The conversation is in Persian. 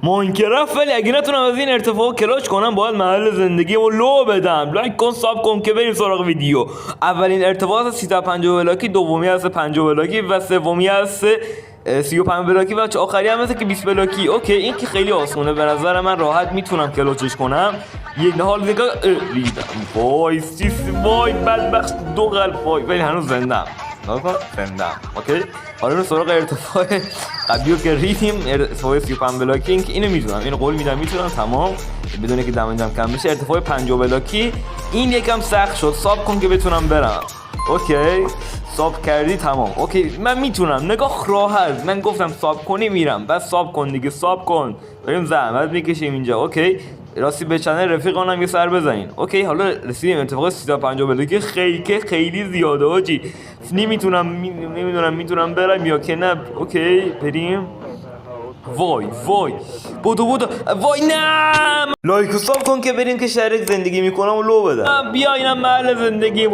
ماینکرافت، ولی اگه نتونم از این ارتفاع کلاش کنم باید محل زندگیمو لو بدم. لایک کن، ساب کن که بریم سراغ ویدیو. اولین ارتفاع از 350 بلاکی، دومی از 50 بلاکی و سومی از 35 بلاکی و آخری هم مثل که 20 بلاکی. اوکی این که خیلی آسونه، به نظر من راحت میتونم کلاچش کنم. یک حال نگاه ریدم. وای وای بدبخت، 2 قلب. وای ولی هنوز زندم. زندم. اوکی حالا رو سراغ ارتفاع قبلیو که ریدیم، ارتفاع 35 بلاکی. اینو میتونم، اینو قول میدم میتونم تمام بدون که دمجم کم بشه. ارتفاع 50 بلاکی این یکم سخت شد، ساب کن که بتونم برم. اوکی ساب کردی تمام. اوکی من میتونم، نگاه راحت. من گفتم ساب کنی میرم، بس ساب کن دیگه، ساب کن. داریم زحمت میکشیم اینجا. اوکی راستی به چنل رفیقانم یه سر بزنین. اوکی حالا رسیدیم ارتفاع 350 بلاکی، خیلی زیاده آجی. نمیدونم میتونم برم یا که نه. اوکی بریم. وای بودو وای نه. لایک و ساب کن که بریم که شریک زندگی میکنم و لو بدم. بیا اینم محل زندگی.